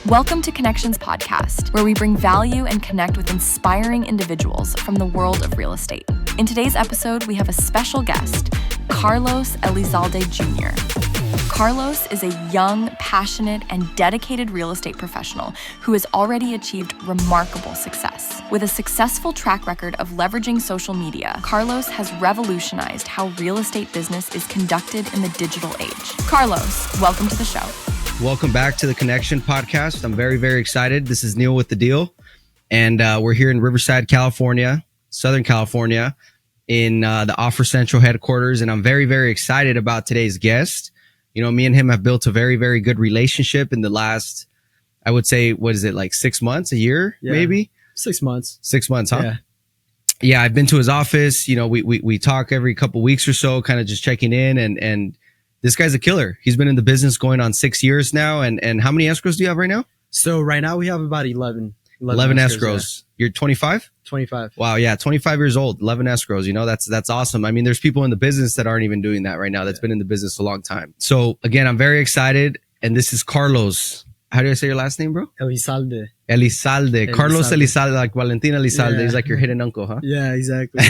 Welcome to Connections Podcast, where we bring value and connect with inspiring individuals from the world of real estate. In today's episode, we have a special guest, Carlos Elizalde Jr. Carlos is a young, passionate, and dedicated real estate professional who has already achieved remarkable success. With a successful track record of leveraging social media, Carlos has revolutionized how real estate business is conducted in the digital age. Carlos, welcome to the show. Welcome back to the Connection Podcast. I'm very, very excited. This is Neil with The Deal. And we're here in Riverside, California, Southern California, in the Offer Central headquarters. And I'm very, very excited about today's guest. You know, me and him have built a very, very good relationship in the last, I would say, what is it, like 6 months, a year, maybe? 6 months. 6 months, huh? Yeah, I've been to his office. You know, we talk every couple weeks or so, kind of just checking in. And this guy's a killer. He's been in the business going on 6 years now. And how many escrows do you have right now? So right now we have about 11 escrows. Yeah. You're 25? 25. Wow. Yeah. 25 years old, 11 escrows. You know, that's awesome. I mean, there's people in the business that aren't even doing that right now. That's been in the business a long time. So again, I'm very excited. And this is Carlos. How do I say your last name, bro? Elizalde. Carlos Elizalde, like Valentin Elizalde. He's like your hidden uncle, huh? Yeah, exactly.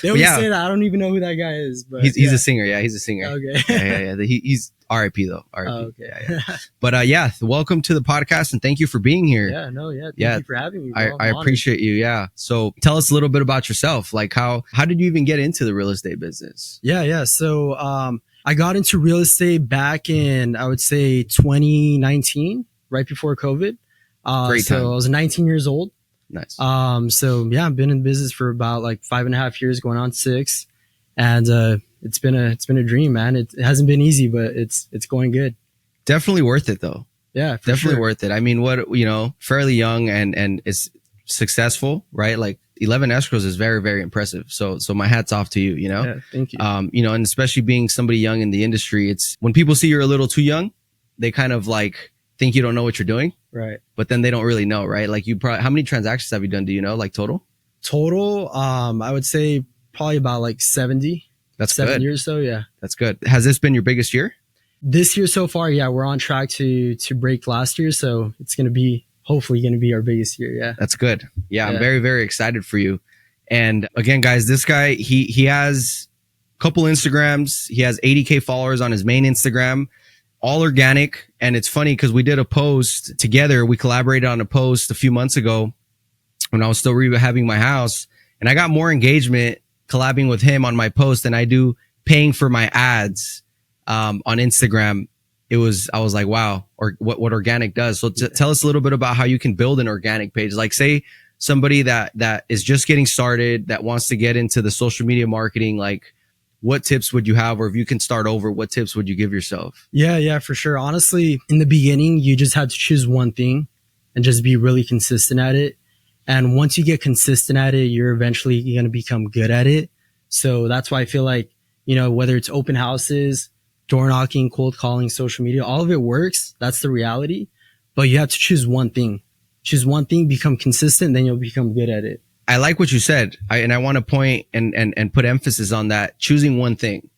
They always say that. I don't even know who that guy is. But he's a singer. Yeah, he's a singer. Okay. Yeah. He's RIP though. RIP. Oh, okay. Yeah. But welcome to the podcast and thank you for being here. Thank you for having me. I appreciate you. Yeah. So tell us a little bit about yourself. Like how did you even get into the real estate business? Yeah. So I got into real estate back in, I would say 2019, right before COVID. Great time. So I was 19 years old. Nice. So yeah, I've been in business for about like 5.5 years, going on 6. And it's been a dream, man. It hasn't been easy, but it's going good. Definitely worth it though. Yeah, definitely worth it. I mean, fairly young and is successful, right? Like 11 escrows is very, very impressive. So my hat's off to you, you know? Yeah, thank you. And especially being somebody young in the industry, it's when people see you're a little too young, they kind of like think you don't know what you're doing. Right. But then they don't really know, right? Like how many transactions have you done? Do you know, like total? I would say probably about like 70. That's 7 good. years. So yeah. That's good. Has this been your biggest year? This year so far, yeah, we're on track to break last year. So it's hopefully going to be our biggest year. Yeah. That's good. Yeah. I'm very, very excited for you. And again, guys, this guy, he has a couple Instagrams. He has 80K followers on his main Instagram, all organic. And it's funny because we did a post together. We collaborated on a post a few months ago when I was still rehabbing my house, and I got more engagement collabing with him on my post than I do paying for my ads on Instagram. I was like, wow, or what organic does. So tell us a little bit about how you can build an organic page. Like say somebody that is just getting started, that wants to get into the social media marketing, like what tips would you have? Or if you can start over, what tips would you give yourself? Yeah, for sure. Honestly, in the beginning, you just have to choose one thing and just be really consistent at it. And once you get consistent at it, you're eventually going to become good at it. So that's why I feel like, whether it's open houses, door knocking, cold calling, social media, all of it works. That's the reality. But you have to choose one thing. Choose one thing, become consistent, then you'll become good at it. I like what you said. I want to point and put emphasis on that. Choosing one thing,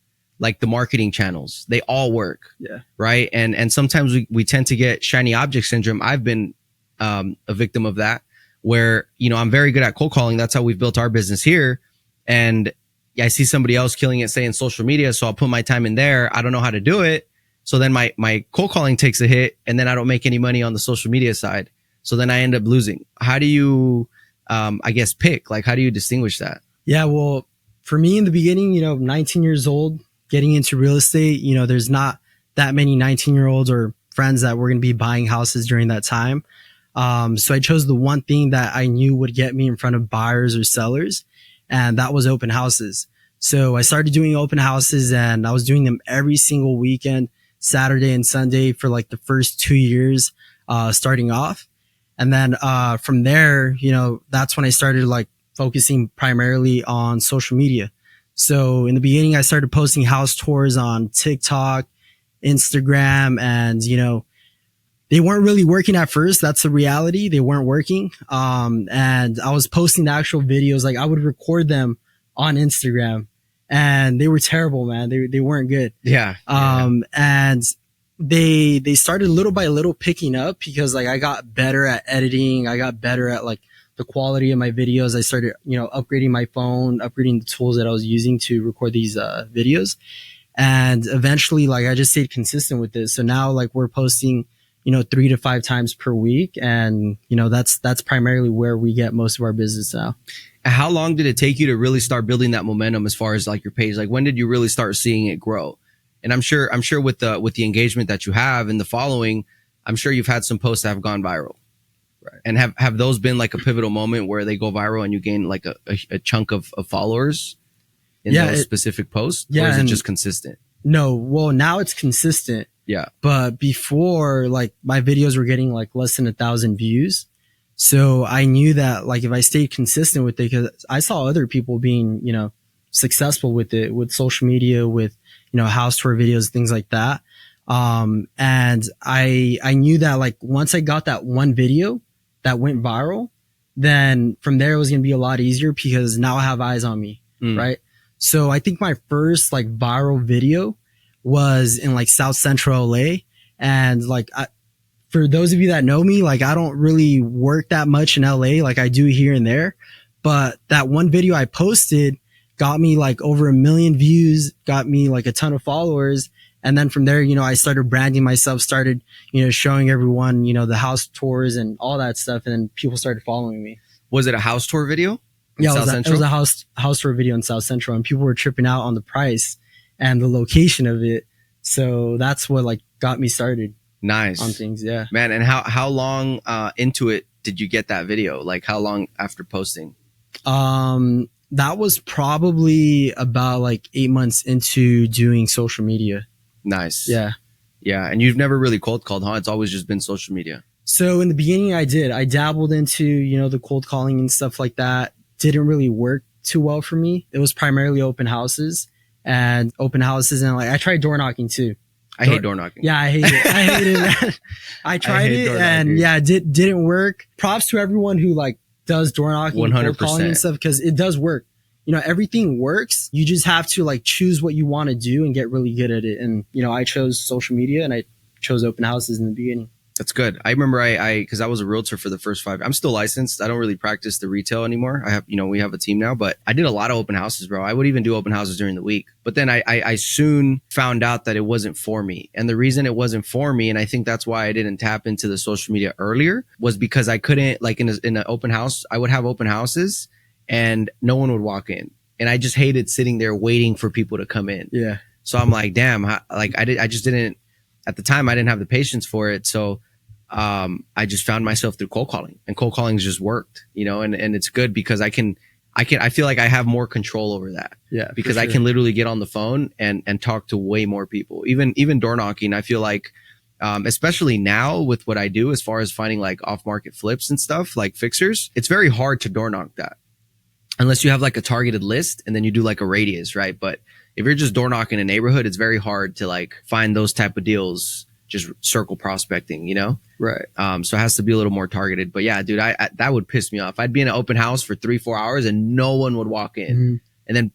like the marketing channels, they all work. Yeah. Right. And sometimes we tend to get shiny object syndrome. I've been a victim of that, where, I'm very good at cold calling. That's how we've built our business here. And I see somebody else killing it, say in social media. So I'll put my time in there. I don't know how to do it. So then my cold calling takes a hit, and then I don't make any money on the social media side. So then I end up losing. How do you, pick? Like, how do you distinguish that? Yeah, well, for me in the beginning, 19 years old, getting into real estate, there's not that many 19-year-olds or friends that were going to be buying houses during that time. So I chose the one thing that I knew would get me in front of buyers or sellers, and that was open houses. So I started doing open houses, and I was doing them every single weekend, Saturday and Sunday, for like the first 2 years, starting off. And then, from there, that's when I started like focusing primarily on social media. So in the beginning, I started posting house tours on TikTok, Instagram, and, they weren't really working at first. That's the reality. They weren't working. And I was posting the actual videos. Like I would record them on Instagram, and they were terrible, man. They weren't good. Yeah. And they started little by little picking up because like I got better at editing. I got better at like the quality of my videos. I started, upgrading my phone, upgrading the tools that I was using to record these videos. And eventually, like, I just stayed consistent with this. So now, like, we're posting, 3 to 5 times per week. And, that's primarily where we get most of our business now. How long did it take you to really start building that momentum as far as like your page? Like, when did you really start seeing it grow? And I'm sure with the engagement that you have and the following, I'm sure you've had some posts that have gone viral. Right. And have those been like a pivotal moment where they go viral and you gain like a chunk of followers in those specific posts? Yeah. Or is it just consistent? No. Well, now it's consistent. Yeah. But before, like, my videos were getting like less than 1,000 views. So I knew that like if I stayed consistent with it, because I saw other people being, successful with it, with social media, with, house tour videos, things like that. And I knew that like once I got that one video that went viral, then from there it was going to be a lot easier because now I have eyes on me. Right. So I think my first like viral video was in like South Central LA. And like, for those of you that know me, like I don't really work that much in LA. Like I do here and there, but that one video I posted got me like over 1 million views, got me like a ton of followers. And then from there, I started branding myself, started, showing everyone, the house tours and all that stuff. And then people started following me. Was it a house tour video? Yeah, it was a house tour video in South Central, and people were tripping out on the price and the location of it. So that's what like got me started. Nice. On things. Yeah, man. And how long into it did you get that video? Like how long after posting? That was probably about like 8 months into doing social media. Nice. Yeah. Yeah. And you've never really cold called, huh? It's always just been social media. So in the beginning I dabbled into, the cold calling and stuff like that. Didn't really work too well for me. It was primarily open houses and like I tried door knocking too. I hate door knocking. Yeah, I hate it, man. I tried it and didn't work. Props to everyone who like does door knocking 100%. And cold calling and stuff because it does work. Everything works. You just have to like choose what you want to do and get really good at it. And, I chose social media and I chose open houses in the beginning. That's good. I remember because I was a realtor for the first 5. I'm still licensed. I don't really practice the retail anymore. I have, we have a team now, but I did a lot of open houses, bro. I would even do open houses during the week. But then I soon found out that it wasn't for me. And the reason it wasn't for me, and I think that's why I didn't tap into the social media earlier, was because I couldn't, like in an open house, I would have open houses and no one would walk in. And I just hated sitting there waiting for people to come in. Yeah. So I'm like, damn, I just didn't, at the time I didn't have the patience for it. So I just found myself through cold calling, and cold calling just worked, and it's good because I feel like I have more control over that. Yeah. Because I can literally get on the phone and talk to way more people. Even door knocking, I feel like, especially now with what I do as far as finding like off market flips and stuff like fixers, it's very hard to door knock that unless you have like a targeted list and then you do like a radius, right? But if you're just door knocking a neighborhood, it's very hard to like find those type of deals, just circle prospecting, Right. So it has to be a little more targeted. But yeah, dude, I that would piss me off. I'd be in an open house for 3-4 hours and no one would walk in, and then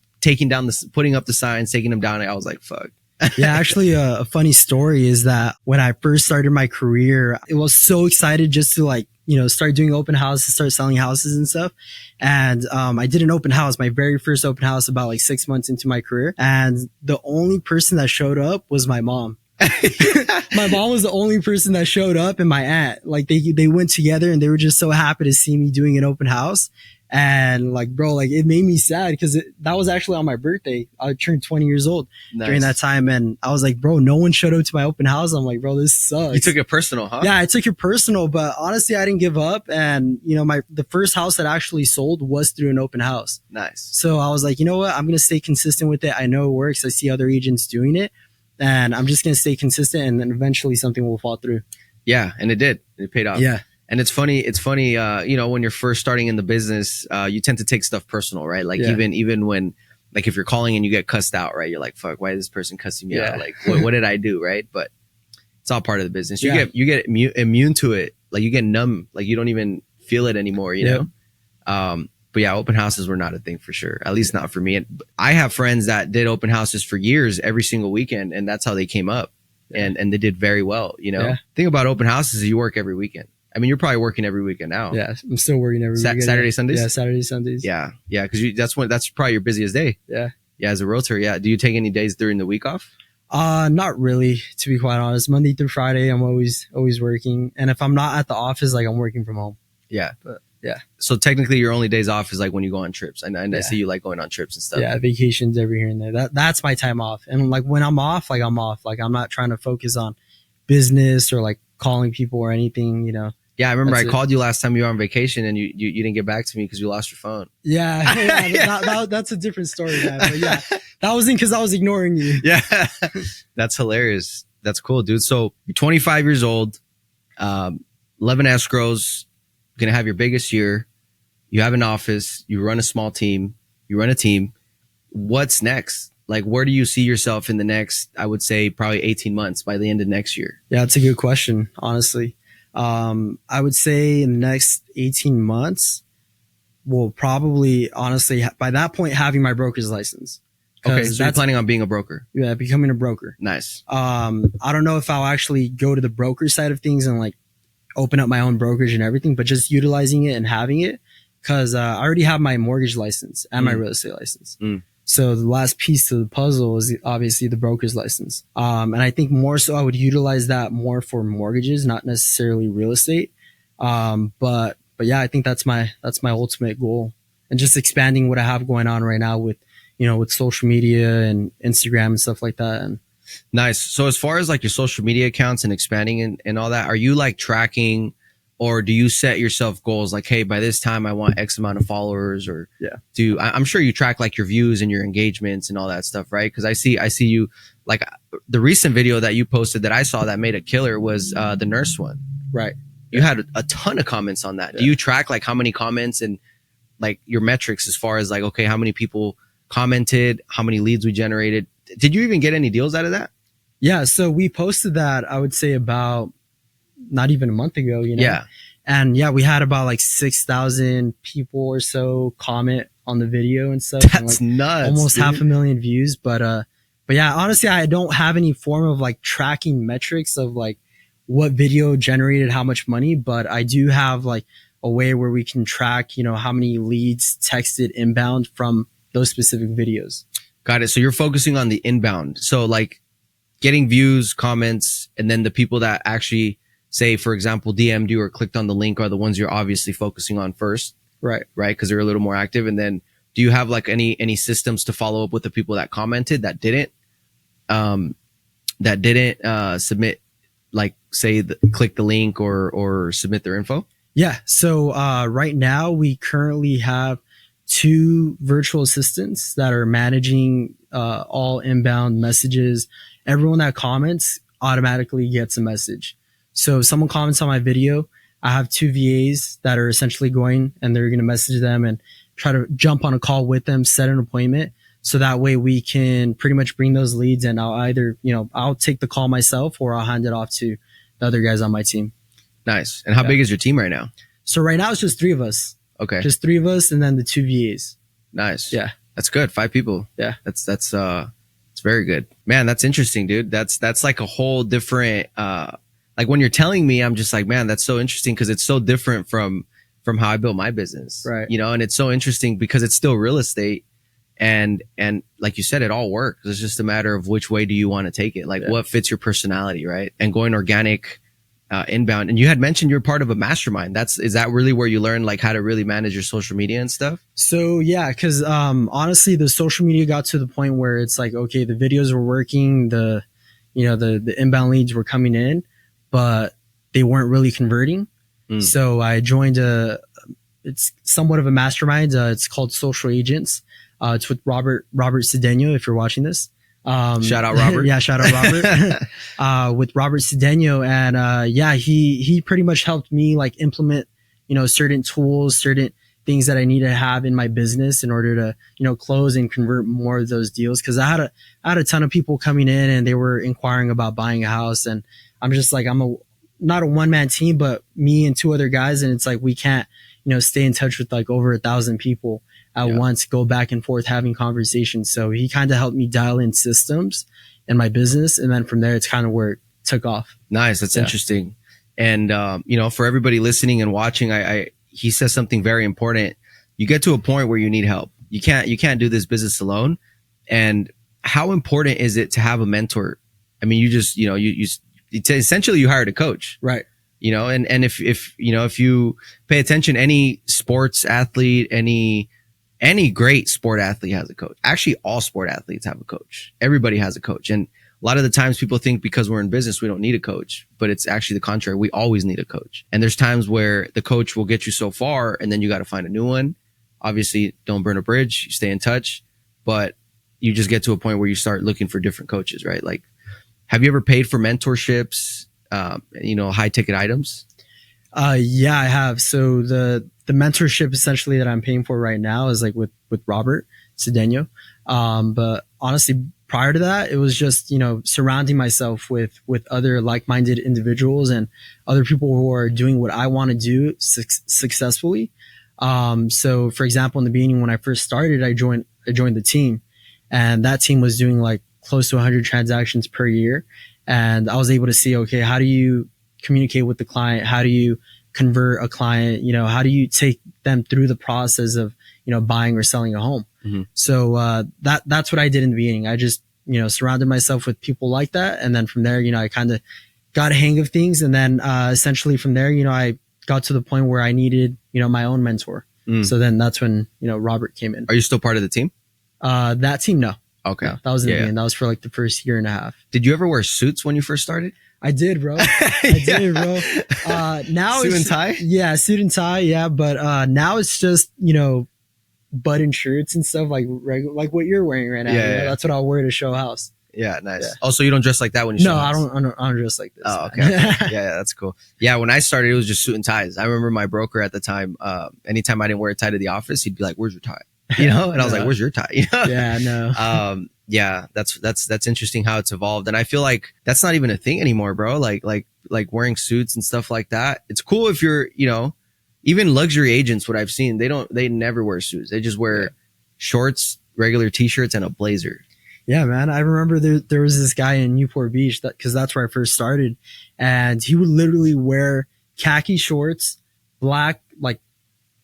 putting up the signs, taking them down. I was like, fuck. Yeah, actually, a funny story is that when I first started my career, I was so excited just to like, start doing open houses, start selling houses and stuff. And I did an open house, my very first open house, about like 6 months into my career. And the only person that showed up was my mom. My mom was the only person that showed up, and my aunt. Like they went together and they were just so happy to see me doing an open house. And like, bro, like it made me sad because that was actually on my birthday. I turned 20 years old during that time. And I was like, bro, no one showed up to my open house. I'm like, bro, this sucks. You took it personal, huh? Yeah, I took it personal, but honestly, I didn't give up. And the first house that actually sold was through an open house. Nice. So I was like, you know what? I'm going to stay consistent with it. I know it works. I see other agents doing it. And I'm just going to stay consistent, and then eventually something will fall through. Yeah. And it did. It paid off. Yeah. And it's funny, when you're first starting in the business, you tend to take stuff personal, right? Like even when, like if you're calling and you get cussed out, right? You're like, fuck, why is this person cussing me out? Like, what did I do? Right. But it's all part of the business. You get immune to it. Like you get numb, like you don't even feel it anymore, you know? But yeah, open houses were not a thing for sure. At least not for me. And I have friends that did open houses for years, every single weekend. And that's how they came up. and they did very well, you know? Yeah. Thing about open houses is you work every weekend. I mean, you're probably working every weekend now. Yeah, I'm still working every weekend. Saturday, Sundays? Yeah, Saturday, Sundays. Yeah. Yeah. Cause that's probably your busiest day. Yeah. Yeah. As a realtor. Yeah. Do you take any days during the week off? Not really, to be quite honest. Monday through Friday, I'm always working. And if I'm not at the office, like I'm working from home. Yeah. But yeah. So technically your only days off is like when you go on trips. And I see you like going on trips and stuff. Yeah. Vacations every here and there. That's my time off. And like when I'm off, like I'm off. Like I'm not trying to focus on business or like calling people or anything, you know. Yeah, I remember I called you last time you were on vacation and you didn't get back to me because you lost your phone. Yeah, that's a different story, man. But yeah, that wasn't because I was ignoring you. Yeah, that's hilarious. That's cool, dude. So you're 25 years old, 11 escrows, going to have your biggest year. You have an office. You run a small team. You run a team. What's next? Like, where do you see yourself in the next, I would say, probably 18 months by the end of next year? Yeah, that's a good question, honestly. I would say in the next 18 months, we'll probably, honestly, by that point, having my broker's license. Okay, so you're planning on being a broker? Yeah, becoming a broker. Nice. I don't know if I'll actually go to the broker side of things and like open up my own brokerage and everything, but just utilizing it and having it because I already have my mortgage license and my real estate license. So the last piece to the puzzle is obviously the broker's license. And I think more so I would utilize that more for mortgages, not necessarily real estate. But yeah, I think that's my ultimate goal, and just expanding what I have going on right now with, you know, with social media and Instagram and stuff like that. And nice. So as far as like your social media accounts and expanding and all that, are you like tracking, or do you set yourself goals like, hey, by this time I want X amount of followers? Or I'm sure you track like your views and your engagements and all that stuff, right? Because I see you, like the recent video that you posted that I saw that made a killer was the nurse one. Right. You had a ton of comments on that. Yeah. Do you track like how many comments and like your metrics as far as like, okay, how many people commented, how many leads we generated? Did you even get any deals out of that? Yeah. So we posted that, I would say about not even a month ago, you know? Yeah. And yeah, we had about like 6,000 people or so comment on the video and stuff. That's and like nuts. Almost dude. 500,000 views. But yeah, honestly, I don't have any form of like tracking metrics of like what video generated how much money, but I do have like a way where we can track, you know, how many leads texted inbound from those specific videos. Got it. So you're focusing on the inbound. So like getting views, comments, and then the people that actually say, for example, DM'd you or clicked on the link are the ones you're obviously focusing on first. Right. Right. Because they're a little more active. And then do you have like any systems to follow up with the people that commented that didn't submit, like say click the link or submit their info? Yeah. So right now we currently have 2 virtual assistants that are managing all inbound messages. Everyone that comments automatically gets a message. So if someone comments on my video, I have 2 VAs that are essentially going and they're going to message them and try to jump on a call with them, set an appointment. So that way we can pretty much bring those leads, and I'll either, you know, I'll take the call myself or I'll hand it off to the other guys on my team. Nice. And how big is your team right now? So right now it's just 3 of us. Okay. Just 3 of us and then the 2 VAs. Nice. Yeah. That's good. 5 people. Yeah. That's it's very good. Man, that's interesting, dude. That's like a whole different, like when you're telling me, I'm just like, man, that's so interesting because it's so different from how I built my business. Right. You know, and it's so interesting because it's still real estate. And like you said, it all works. It's just a matter of which way do you want to take it? Like what fits your personality, right? And going organic, inbound. And you had mentioned you're part of a mastermind. Is that really where you learn like how to really manage your social media and stuff? So yeah, because honestly, the social media got to the point where it's like, okay, the videos were working, the inbound leads were coming in, but they weren't really converting. So I joined it's somewhat of a mastermind. It's called Social Agents. It's with Robert Cedeno, if you're watching this. Shout out Robert. Yeah, shout out Robert. With Robert Cedeno. And he pretty much helped me like implement, you know, certain tools, certain things that I need to have in my business in order to, you know, close and convert more of those deals. Cause I had a ton of people coming in and they were inquiring about buying a house. And I'm just like, I'm not a one-man team, but me and 2 other guys. And it's like, we can't, you know, stay in touch with like over 1,000 people at once, go back and forth having conversations. So he kind of helped me dial in systems in my business. And then from there, it's kind of where it took off. Nice. That's interesting. And, for everybody listening and watching, he says something very important. You get to a point where you need help. You can't do this business alone. And how important is it to have a mentor? I mean, essentially you hired a coach, right? And if you pay attention, any sports athlete, any great sport athlete has a coach. Actually, all sport athletes have a coach. Everybody has a coach. And a lot of the times people think because we're in business, we don't need a coach, but it's actually the contrary. We always need a coach. And there's times where the coach will get you so far and then you got to find a new one. Obviously, don't burn a bridge, you stay in touch, but you just get to a point where you start looking for different coaches, right? Like, have you ever paid for mentorships, high ticket items? Yeah, I have. So the mentorship essentially that I'm paying for right now is like with Robert Cedeno. But honestly, prior to that, it was just, surrounding myself with other like-minded individuals and other people who are doing what I want to do successfully. So for example, in the beginning, when I first started, I joined the team, and that team was doing like close to 100 transactions per year. And I was able to see, okay, how do you communicate with the client? How do you convert a client? How do you take them through the process of, buying or selling a home? Mm-hmm. So, that's what I did in the beginning. I just, surrounded myself with people like that. And then from there, I kind of got a hang of things. And then, essentially from there, I got to the point where I needed, my own mentor. So then that's when, Robert came in. Are you still part of the team? That team, no. Okay. No, that was in the beginning. That was for like the first year and a half. Did you ever wear suits when you first started? I did, bro. I did, bro. Now suit and tie? Yeah, suit and tie. Yeah. But, now it's just, button shirts and stuff like what you're wearing right now. Yeah. That's what I'll wear to show house. Yeah. Nice. Yeah. Also, you don't dress like that when you show house? No, I don't dress like this. Oh, okay. Yeah, that's cool. Yeah. When I started, it was just suit and ties. I remember my broker at the time, anytime I didn't wear a tie to the office, he'd be like, "Where's your tie?" And I was like, "Where's your tie?" Yeah, no. Yeah, that's interesting how it's evolved. And I feel like that's not even a thing anymore, bro. Like wearing suits and stuff like that. It's cool if you're, even luxury agents, what I've seen, they never wear suits. They just wear shorts, regular t-shirts, and a blazer. Yeah, man. I remember there was this guy in Newport Beach because that's where I first started. And he would literally wear khaki shorts, black, like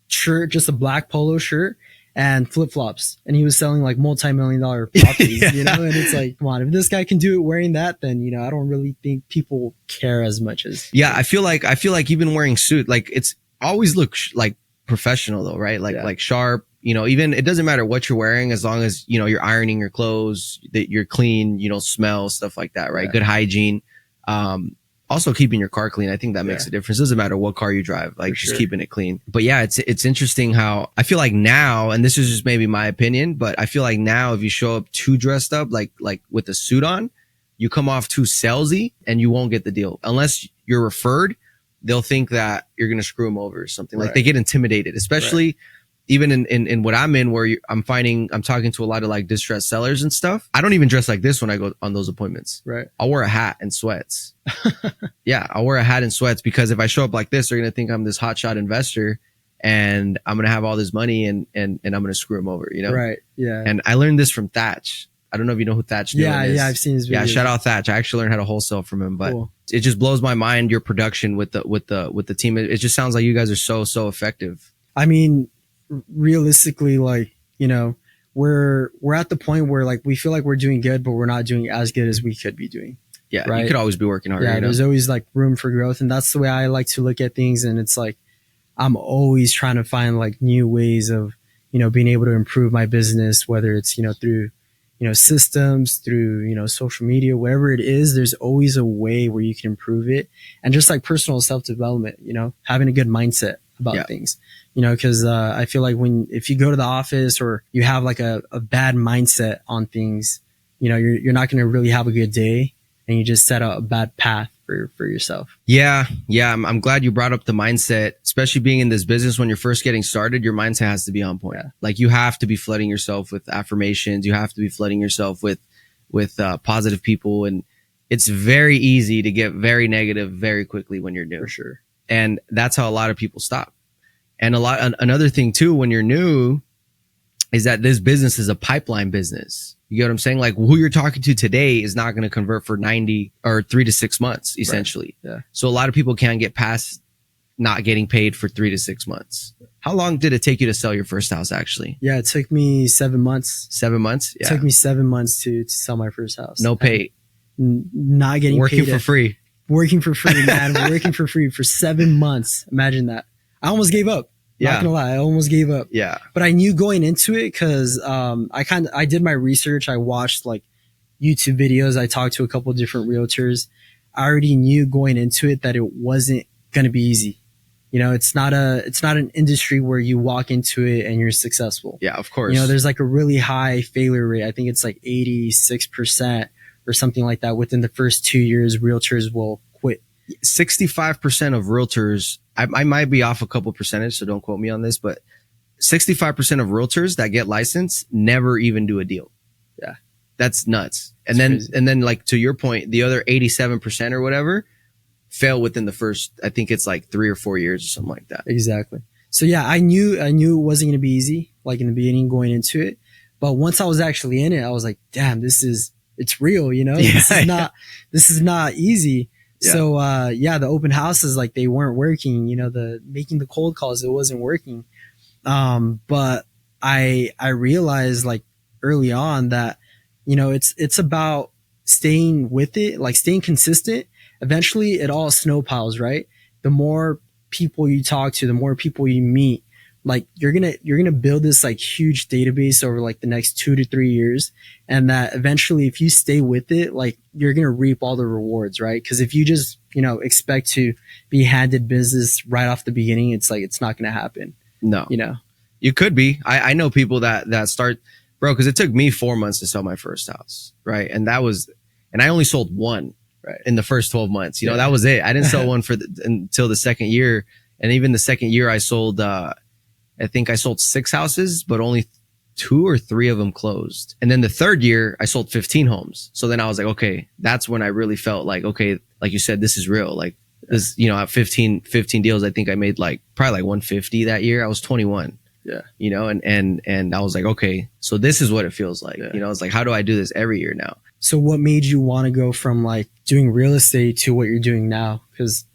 shirt, just a black polo shirt, and flip-flops, and he was selling like multi-million-dollar properties, and it's like, come on, if this guy can do it wearing that, then I don't really think people care as much as. Yeah, I feel like even wearing suit, like it's always look like professional though, right? Like sharp, even it doesn't matter what you're wearing as long as you're ironing your clothes, that you're clean, you don't smell, stuff like that, right? Yeah. Good hygiene. Also keeping your car clean. I think that makes a difference. Doesn't matter what car you drive, like just keeping it clean. But yeah, it's interesting how I feel like now, and this is just maybe my opinion, but I feel like now if you show up too dressed up, like with a suit on, you come off too salesy and you won't get the deal. Unless you're referred, they'll think that you're going to screw them over or something. Like they get intimidated, especially even in what I'm in, where I'm talking to a lot of like distressed sellers and stuff. I don't even dress like this when I go on those appointments. Right. I'll wear a hat and sweats. Yeah. I'll wear a hat and sweats because if I show up like this, they're going to think I'm this hotshot investor and I'm going to have all this money and I'm going to screw them over, Right. Yeah. And I learned this from Thatch. I don't know if you know who Thatch is. Yeah, I've seen his videos. Yeah, shout out Thatch. I actually learned how to wholesale from him, but it just blows my mind, your production with the team. It just sounds like you guys are so effective. I mean, realistically, like, we're at the point where like we feel like we're doing good, but we're not doing as good as we could be doing. Yeah, right? You could always be working harder. Yeah, there's always like room for growth, and that's the way I like to look at things. And it's like I'm always trying to find like new ways of being able to improve my business, whether it's through systems, through social media, whatever it is. There's always a way where you can improve it, and just like personal self-development, having a good mindset about things, because I feel like if you go to the office or you have like a bad mindset on things, you're not going to really have a good day, and you just set out a bad path for yourself. Yeah. I'm glad you brought up the mindset, especially being in this business when you're first getting started. Your mindset has to be on point. Yeah. Like you have to be flooding yourself with affirmations. You have to be flooding yourself with positive people, and it's very easy to get very negative very quickly when you're new. For sure. And that's how a lot of people stop. And another thing too, when you're new, is that this business is a pipeline business. You get what I'm saying? Like who you're talking to today is not going to convert for 90 or 3 to 6 months, essentially. Right. Yeah. So a lot of people can't get past not getting paid for 3 to 6 months. How long did it take you to sell your first house actually? Yeah, it took me 7 months. 7 months? Yeah. It took me 7 months to sell my first house. No pay. Not getting working paid for free. Working for free, man. Working for free for 7 months. Imagine that. I almost gave up. Yeah. Not gonna lie, I almost gave up. Yeah. But I knew going into it because I did my research. I watched like YouTube videos. I talked to a couple of different realtors. I already knew going into it that it wasn't gonna be easy. You know, it's not an industry where you walk into it and you're successful. Yeah, of course. You know, there's like a really high failure rate. I think it's like 86% or something like that. Within the first 2 years, realtors will quit. 65% of realtors, I might be off a couple percentage, so don't quote me on this, but 65% of realtors that get licensed never even do a deal. Yeah. That's nuts. It's crazy. And then like to your point, the other 87% or whatever fail within the first, I think it's like 3 or 4 years or something like that. Exactly. So yeah, I knew it wasn't going to be easy, like in the beginning going into it. But once I was actually in it, I was like, damn, it's real, you know, this is not easy. Yeah. So, the open houses, like they weren't working, you know, making the cold calls, it wasn't working. But I realized like early on that, you know, it's about staying with it, like staying consistent. Eventually it all snowpiles, right? The more people you talk to, the more people you meet, like you're going to build this like huge database over like the next 2 to 3 years. And that eventually if you stay with it, like you're going to reap all the rewards, right? Cause if you just, you know, expect to be handed business right off the beginning, it's like, it's not going to happen. No, you know, you could be. I know people that start, bro, cause it took me 4 months to sell my first house. Right. And I only sold one in the first 12 months. You know, that was it. I didn't sell one until the second year. And even the second year I sold, I think I sold 6 houses, but only 2 or 3 of them closed. And then the third year I sold 15 homes. So then I was like, okay, that's when I really felt like, okay, like you said, this is real. Like this, you know, at 15 deals, I think I made like probably like 150 that year. I was 21. Yeah. You know, and I was like, okay, so this is what it feels like. Yeah. You know, it's like, how do I do this every year now? So what made you want to go from like doing real estate to what you're doing now? Because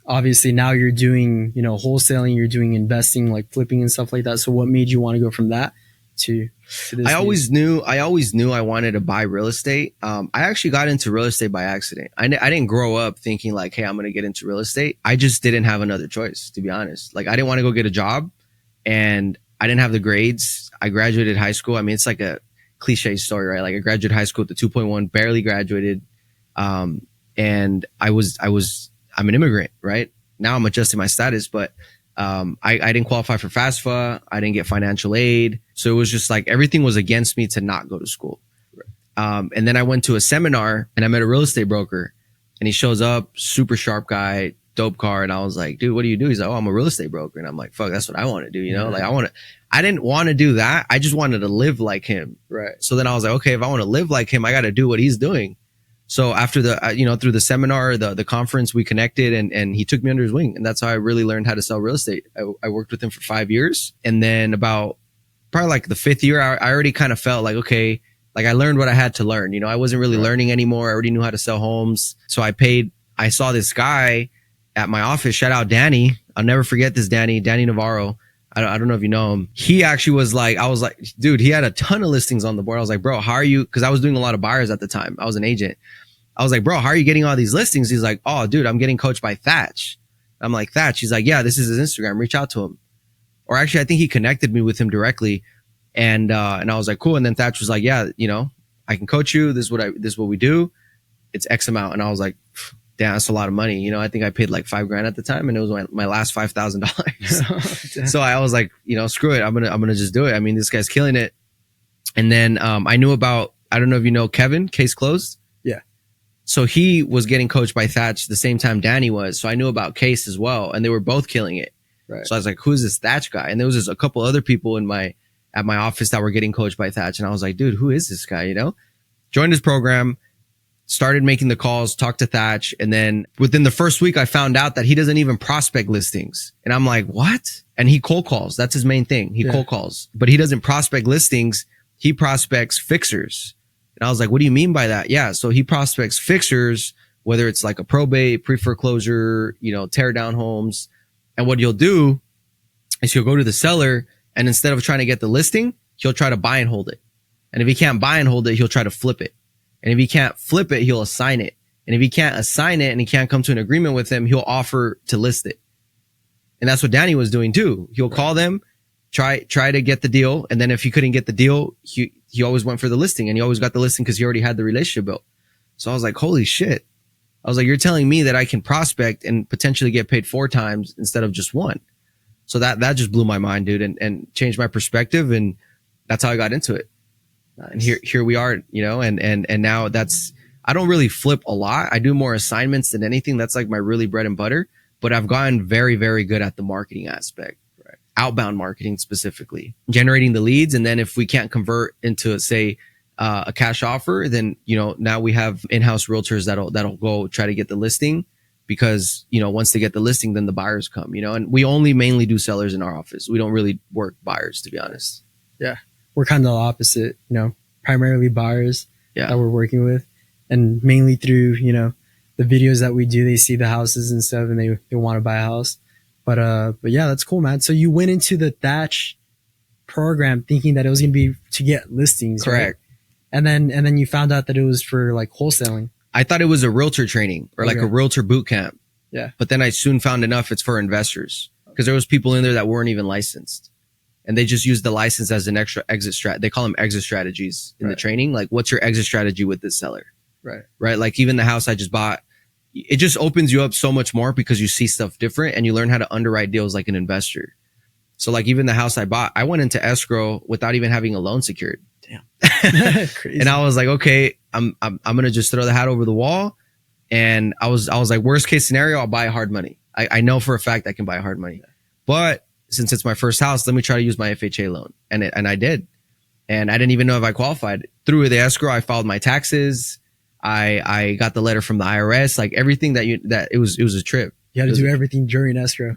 obviously now you're doing, you know, wholesaling, you're doing investing, like flipping and stuff like that. So what made you want to go from that to this? I always knew I wanted to buy real estate. I actually got into real estate by accident. I didn't grow up thinking like, hey, I'm going to get into real estate. I just didn't have another choice, to be honest. Like I didn't want to go get a job and I didn't have the grades. I graduated high school. I mean, it's like a cliche story, right? Like I graduated high school with the 2.1, barely graduated. And I'm an immigrant, right? Now I'm adjusting my status, but I didn't qualify for FAFSA. I didn't get financial aid. So it was just like everything was against me to not go to school. And then I went to a seminar and I met a real estate broker and he shows up, super sharp guy, dope car. And I was like, dude, what do you do? He's like, oh, I'm a real estate broker. And I'm like, fuck, that's what I want to do. You know, like I didn't want to do that. I just wanted to live like him. Right. So then I was like, okay, if I want to live like him, I got to do what he's doing. So after through the seminar, the conference, we connected and he took me under his wing. And that's how I really learned how to sell real estate. I worked with him for 5 years. And then about probably like the 5th year, I already kind of felt like, okay, like I learned what I had to learn. You know, I wasn't really learning anymore. I already knew how to sell homes. So I saw this guy at my office. Shout out Danny. I'll never forget this Danny Navarro. I don't know if you know him. He actually was like, I was like, dude, he had a ton of listings on the board. I was like, bro, how are you? Cause I was doing a lot of buyers at the time. I was an agent. I was like, bro, how are you getting all these listings? He's like, oh, dude, I'm getting coached by Thatch. I'm like, Thatch? He's like, yeah, this is his Instagram. Reach out to him. Or actually, I think he connected me with him directly. And I was like, cool. And then Thatch was like, yeah, you know, I can coach you. This is what we do. It's X amount. And I was like, damn, that's a lot of money. You know, I think I paid like $5,000 at the time and it was my last $5,000. So I was like, you know, screw it. I'm going to just do it. I mean, this guy's killing it. And then, I knew about, I don't know if you know Kevin, Case Closed. Yeah. So he was getting coached by Thatch the same time Danny was. So I knew about Case as well. And they were both killing it. Right. So I was like, who's this Thatch guy? And there was just a couple other people at my office that were getting coached by Thatch. And I was like, dude, who is this guy? You know, joined his program. started making the calls, talked to Thatch. And then within the first week, I found out that he doesn't even prospect listings. And I'm like, what? And he cold calls. That's his main thing. He cold calls, but he doesn't prospect listings. He prospects fixers. And I was like, what do you mean by that? Yeah. So he prospects fixers, whether it's like a probate, pre-foreclosure, tear down homes. And what you'll do is you'll go to the seller, and instead of trying to get the listing, he'll try to buy and hold it. And if he can't buy and hold it, he'll try to flip it. And if he can't flip it, he'll assign it. And if he can't assign it and he can't come to an agreement with them, he'll offer to list it. And that's what Danny was doing too. He'll call them, try to get the deal. And then if he couldn't get the deal, he always went for the listing, and he always got the listing because he already had the relationship built. So I was like, holy shit. I was like, you're telling me that I can prospect and potentially get paid 4 times instead of just 1. So that just blew my mind, dude, and changed my perspective. And that's how I got into it. Nice. And here we are, and now I don't really flip a lot. I do more assignments than anything. That's like my really bread and butter, but I've gotten very, very good at the marketing aspect, right? Outbound marketing specifically, generating the leads. And then if we can't convert into, say, a cash offer, then, now we have in-house realtors that'll go try to get the listing, because, once they get the listing, then the buyers come, and we only mainly do sellers in our office. We don't really work buyers, to be honest. Yeah. We're kind of the opposite, primarily buyers that we're working with, and mainly through, the videos that we do, they see the houses and stuff, and they want to buy a house. But yeah, that's cool, man. So you went into the Thatch program thinking that it was going to be to get listings. Correct. Right? And then you found out that it was for like wholesaling. I thought it was a realtor training or like a realtor boot camp. Yeah. But then I soon found enough it's for investors, because there was people in there that weren't even licensed. And they just use the license as an extra exit strat. They call them exit strategies in the training. Like, what's your exit strategy with this seller? Right. Like even the house I just bought, it just opens you up so much more because you see stuff different and you learn how to underwrite deals like an investor. So like even the house I bought, I went into escrow without even having a loan secured. Damn. Crazy. And I was like, okay, I'm going to just throw the hat over the wall. And I was like, worst case scenario, I'll buy hard money. I know for a fact I can buy hard money, but since it's my first house, let me try to use my FHA loan. And I did. And I didn't even know if I qualified. Through the escrow, I filed my taxes. I got the letter from the IRS, like everything that it was a trip. You had to do everything during escrow.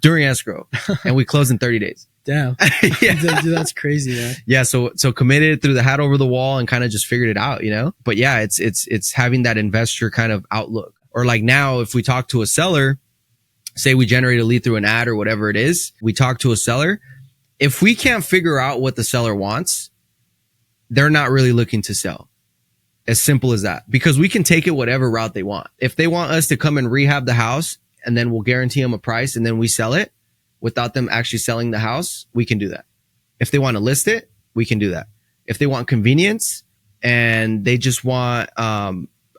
And we closed in 30 days. Damn. Dude, that's crazy, man. Yeah. So committed, threw the hat over the wall, and kind of just figured it out, But yeah, it's having that investor kind of outlook. Or like now, if we talk to a seller, say we generate a lead through an ad or whatever it is, we talk to a seller. If we can't figure out what the seller wants, they're not really looking to sell. As simple as that, because we can take it whatever route they want. If they want us to come and rehab the house and then we'll guarantee them a price and then we sell it without them actually selling the house, we can do that. If they want to list it, we can do that. If they want convenience and they just want,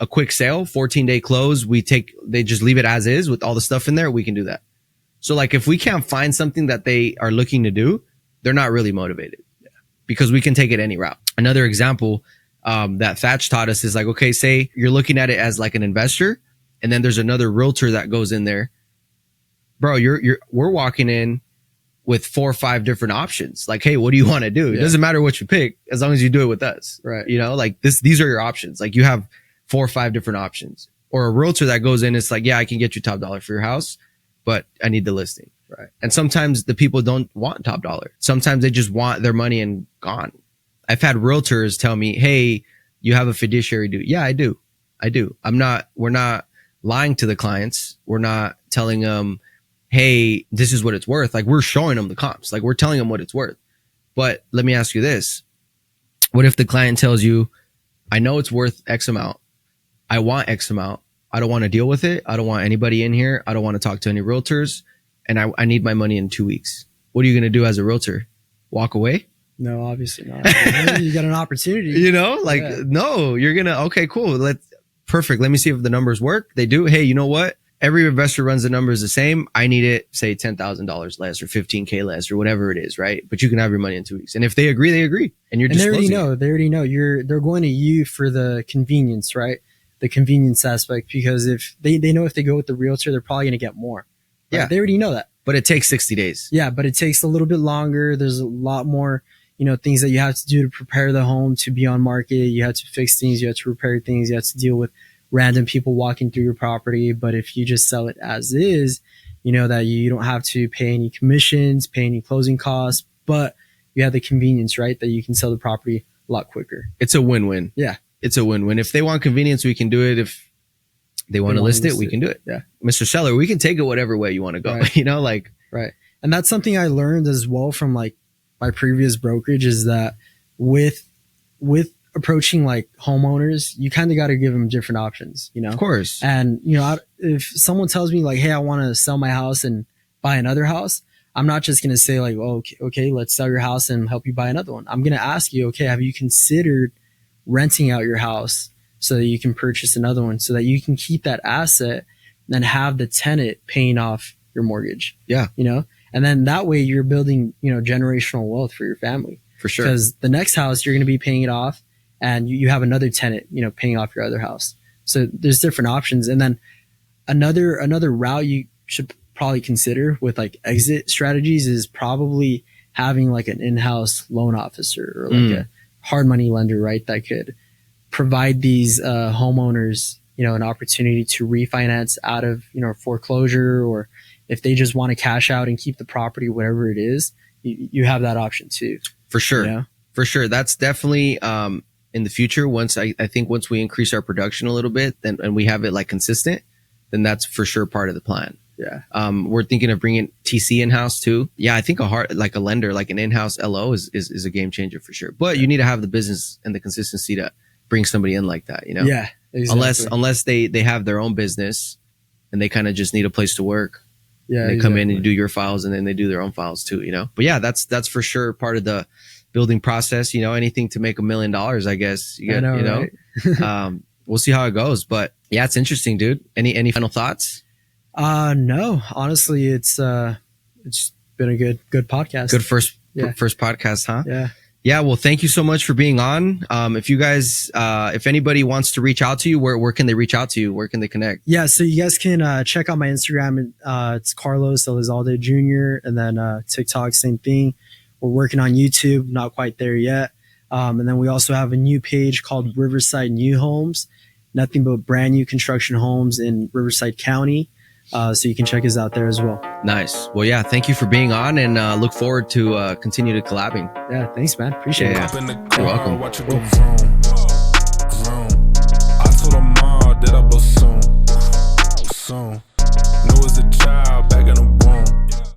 a quick sale, 14-day close, they just leave it as is with all the stuff in there, we can do that. So like if we can't find something that they are looking to do, they're not really motivated because we can take it any route. Another example that Thatch taught us is like, okay, say you're looking at it as like an investor, and then there's another realtor that goes in there. Bro, we're walking in with 4 or 5 different options. Like, hey, what do you want to do? It doesn't matter what you pick as long as you do it with us. Right. Like these are your options. Like you have 4 or 5 different options. Or a realtor that goes in, it's like, yeah, I can get you top dollar for your house, but I need the listing. Right. And sometimes the people don't want top dollar. Sometimes they just want their money and gone. I've had realtors tell me, hey, you have a fiduciary duty. Yeah, I do. We're not lying to the clients. We're not telling them, hey, this is what it's worth. Like we're showing them the comps. Like we're telling them what it's worth. But let me ask you this. What if the client tells you, I know it's worth X amount. I want X amount. I don't want to deal with it. I don't want anybody in here. I don't want to talk to any realtors. And I need my money in 2 weeks. What are you going to do as a realtor? Walk away? No, obviously not. You got an opportunity. No, you're going to, okay, cool. Perfect. Let me see if the numbers work. They do. Hey, you know what? Every investor runs the numbers the same. I need it, say $10,000 less or $15K less or whatever it is, right? But you can have your money in 2 weeks. And if they agree, they agree. And you're just they already know. They already know. They're going to you for the convenience, right? The convenience aspect, because if they know if they go with the realtor, they're probably going to get more. Right? Yeah. They already know that. But it takes 60 days. Yeah, but it takes a little bit longer. There's a lot more, things that you have to do to prepare the home to be on market. You have to fix things. You have to repair things. You have to deal with random people walking through your property. But if you just sell it as is, you know that you don't have to pay any commissions, pay any closing costs, but you have the convenience, right? That you can sell the property a lot quicker. It's a win-win. Yeah. It's a win-win. If they want convenience, we can do it. If they want to list it, we can do it. Yeah. Mr. Seller, we can take it whatever way you want to go, Right. you know, like. Right. And that's something I learned as well from like my previous brokerage, is that with approaching like homeowners, you kind of got to give them different options, you know? Of course. And, you know, if someone tells me like, hey, I want to sell my house and buy another house, I'm not just going to say like, oh, okay, let's sell your house and help you buy another one. I'm going to ask you, okay, have you considered renting out your house so that you can purchase another one, so that you can keep that asset and have the tenant paying off your mortgage? Yeah. You know, and then that way you're building, you know, generational wealth for your family. For sure. Because the next house, you're going to be paying it off, and you have another tenant, you know, paying off your other house. So there's different options. And then another route you should probably consider with like exit strategies is probably having like an in-house loan officer or like a hard money lender, right? That could provide these homeowners, you know, an opportunity to refinance out of, you know, foreclosure, or if they just want to cash out and keep the property, whatever it is, you have that option too. For sure. You know? For sure. That's definitely in the future. Once I think once we increase our production a little bit, then and we have it like consistent, then that's for sure part of the plan. Yeah. We're thinking of bringing TC in-house too. Yeah. I think like a lender, like an in-house LO is a game changer for sure. But you need to have the business and the consistency to bring somebody in like that, you know? Yeah. Exactly. Unless they have their own business and they kind of just need a place to work. Yeah. They come in and do your files, and then they do their own files too, you know? But yeah, that's for sure part of the building process, you know, anything to make $1 million, I guess. You know, right? We'll see how it goes, but yeah, it's interesting, dude. Any final thoughts? No, honestly, it's been a good podcast. Good first podcast, huh? Yeah. Yeah. Well, thank you so much for being on. If you guys, if anybody wants to reach out to you, where can they reach out to you? Where can they connect? Yeah. So you guys can check out my Instagram. It's Carlos Elizalde Jr. And then TikTok, same thing. We're working on YouTube, not quite there yet. And then we also have a new page called Riverside New Homes, nothing but brand new construction homes in Riverside County. So you can check us out there as well. Nice. Well, yeah, thank you for being on, and look forward to continue to collabing. Yeah, thanks, man. Appreciate it. You're welcome.